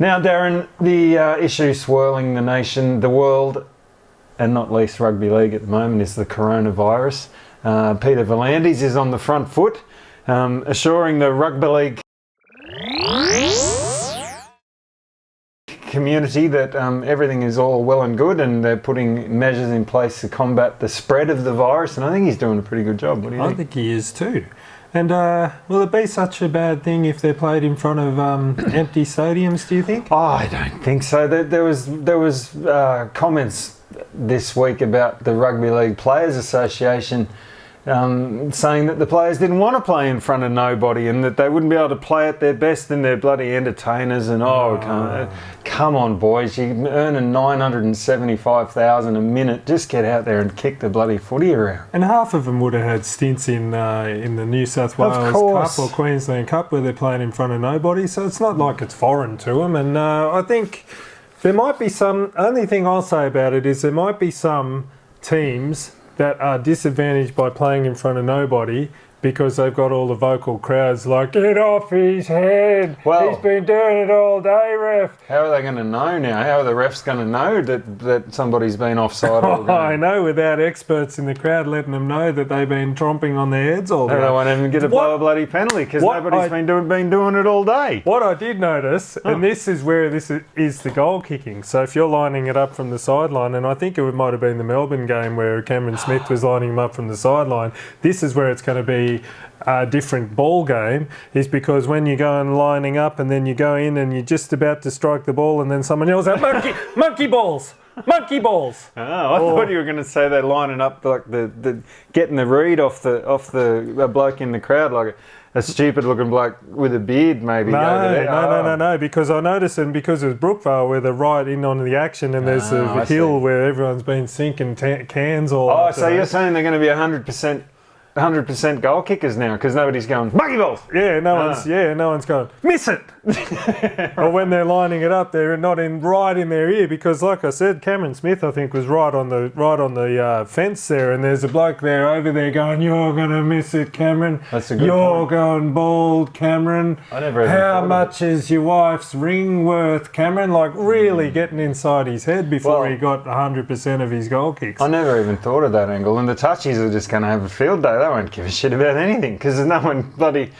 Now, Darren, the issue swirling the nation, the world, and not least rugby league at the moment is the coronavirus. Peter V'landys is on the front foot, assuring the rugby league community that everything is all well and good and they're putting measures in place to combat the spread of the virus, and I think he's doing a pretty good job. What do you think? I think he is too. And will it be such a bad thing if they're played in front of empty stadiums, do you think? Oh, I don't think so. There was comments this week about the Rugby League Players Association saying that the players didn't want to play in front of nobody and that they wouldn't be able to play at their best and they're bloody entertainers and come on boys, you're earning $975,000 a minute, just get out there and kick the bloody footy around. And half of them would have had stints in the New South Wales Cup or Queensland Cup where they're playing in front of nobody, so it's not like it's foreign to them. And I think there might be some, only thing I'll say about it is there might be some teams that are disadvantaged by playing in front of nobody because they've got all the vocal crowds like, get off his head, he's been doing it all day, ref. How are they going to know now? How are the refs going to know that somebody's been offside all day? I know, without experts in the crowd letting them know that they've been tromping on their heads all day. They won't even get a blow a bloody penalty because nobody's been doing it all day. What I did notice, and this is where this is the goal kicking. So if you're lining it up from the sideline, and I think it might have been the Melbourne game where Cameron Smith was lining him up from the sideline, this is where it's going to be a different ball game, is because when you go and lining up and then you go in and you're just about to strike the ball and then someone yells out, monkey balls! Monkey balls! Oh, I thought you were going to say they're lining up like the getting the read off the bloke in the crowd, like a stupid looking bloke with a beard maybe. No, because I noticed, and because it was Brookvale where they're right in on the action and there's a hill where everyone's been sinking cans all over. Oh, so you're saying they're going to be 100% goal kickers now because nobody's going monkey balls. No one's going miss it. Or when they're lining it up, they're not right in their ear because, like I said, Cameron Smith I think was right on the fence there, and there's a bloke there over there going, "You're gonna miss it, Cameron. That's a good You're point. Going bald, Cameron. How much is your wife's ring worth, Cameron?" Like really getting inside his head before he got 100% of his goal kicks. I never even thought of that angle, and the touchies are just going to have a field day. They won't give a shit about anything because there's no one bloody...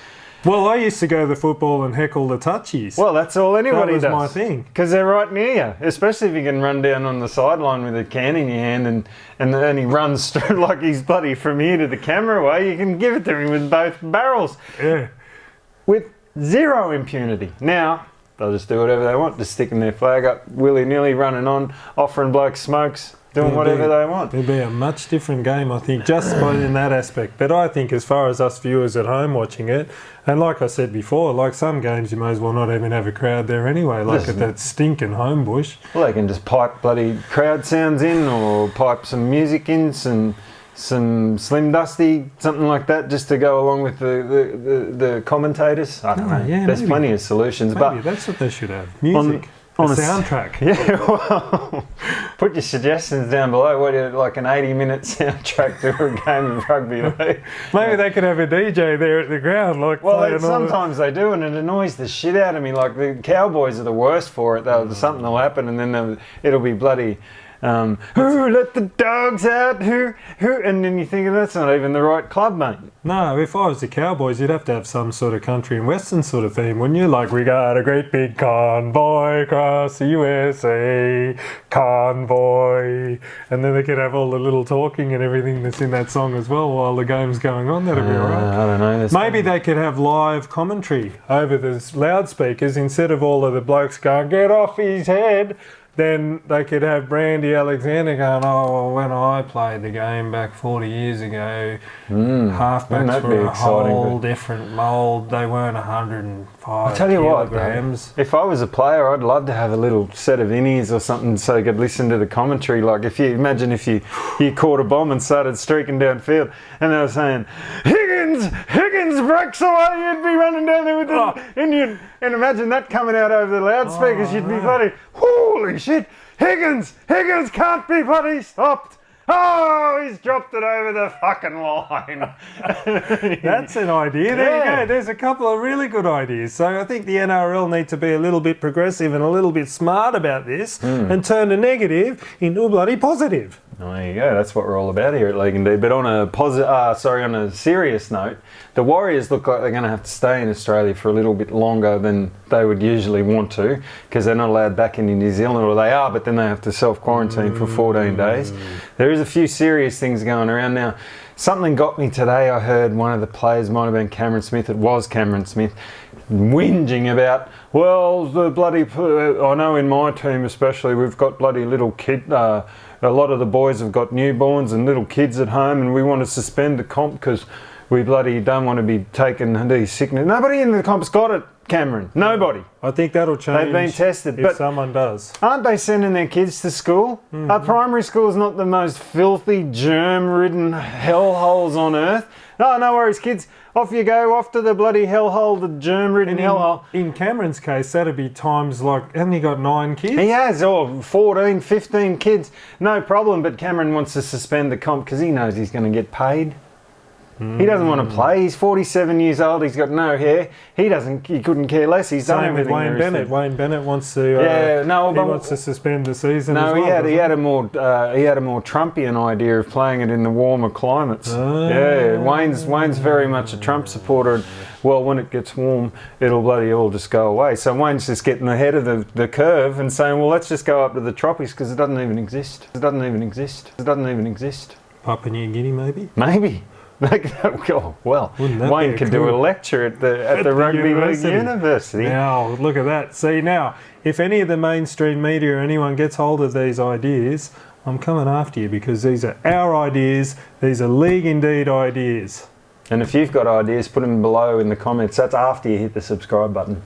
Well, I used to go to the football and heckle the touchies. Well, that's all anybody does. That was my thing. Because they're right near you, especially if you can run down on the sideline with a can in your hand and then he runs through like he's bloody from here to the camera away. You can give it to him with both barrels. Yeah. With zero impunity. Now, they'll just do whatever they want, just sticking their flag up willy-nilly, running on, offering blokes smokes, doing whatever they want. It'd be a much different game, I think, just in that aspect. But I think as far as us viewers at home watching it, and like I said before, like some games you may as well not even have a crowd there anyway, like at that stinking home bush. Well, they can just pipe bloody crowd sounds in or pipe some music in, some Slim Dusty, something like that, just to go along with the commentators. I don't know. Yeah, there's plenty of solutions. But that's what they should have. Music. On a soundtrack. Yeah, well, put your suggestions down below. What do you like, an 80-minute soundtrack to a game of rugby league? Maybe they could have a DJ there at the ground. Sometimes they do, and it annoys the shit out of me. Like the Cowboys are the worst for it. Something will happen, and then it'll be bloody... who let the dogs out? Who? And then you think that's not even the right club, mate. No, if I was the Cowboys, you'd have to have some sort of country and western sort of theme, wouldn't you? Like, we got a great big convoy across the USA, convoy. And then they could have all the little talking and everything that's in that song as well while the game's going on. That'd be all right. I don't know. Maybe they could have live commentary over the loudspeakers instead of all of the blokes going, get off his head. Then they could have Brandy Alexander going, oh, when I played the game back 40 years ago, halfbacks were a whole different mould. They weren't 105 I'll tell you kilograms. What, if I was a player, I'd love to have a little set of innies or something so you could listen to the commentary. Like if you caught a bomb and started streaking downfield and they were saying, Higgins breaks away, you'd be running down there with it. And imagine that coming out over the loudspeakers, you'd be bloody, holy shit, Higgins can't be bloody stopped. Oh, he's dropped it over the fucking line. That's an idea. There you go. There's a couple of really good ideas. So I think the NRL need to be a little bit progressive and a little bit smart about this and turn the negative into a bloody positive. Oh, there you go. That's what we're all about here at League Indeed. But on a serious note, the Warriors look like they're going to have to stay in Australia for a little bit longer than they would usually want to, because they're not allowed back into New Zealand, or they are, but then they have to self-quarantine for 14 days. There is a few serious things going around now. Something got me today. I heard one of the players, might have been Cameron Smith, it was Cameron Smith, whinging about, well, the bloody, I know in my team especially, we've got bloody little kid, a lot of the boys have got newborns and little kids at home, and we want to suspend the comp because we bloody don't want to be taking these sickness. Nobody in the comp's got it, Cameron. Nobody. I think that'll change. They've been tested. If someone does. Aren't they sending their kids to school? Our primary school is not the most filthy, germ-ridden hellholes on earth. No worries, kids. Off you go, off to the bloody hellhole, the germ-ridden hellhole. In Cameron's case, that'd be times like, hasn't he got 9 kids? He has, 14, 15 kids. No problem, but Cameron wants to suspend the comp because he knows he's going to get paid. He doesn't want to play. He's 47 years old. He's got no hair. He couldn't care less. He's done everything. Same with Wayne Bennett. Wayne Bennett wants to. Wants to suspend the season. No, as well, he had a more Trumpian idea of playing it in the warmer climates. Wayne's very much a Trump supporter. And, well, when it gets warm, it'll bloody all just go away. So Wayne's just getting ahead of the curve and saying, well, let's just go up to the tropics because it doesn't even exist. It doesn't even exist. Papua New Guinea, maybe. Maybe. Wayne could do a lecture at the Rugby League University. Now, look at that. See, now, if any of the mainstream media or anyone gets hold of these ideas, I'm coming after you because these are our ideas. These are League Indeed ideas. And if you've got ideas, put them below in the comments. That's after you hit the subscribe button.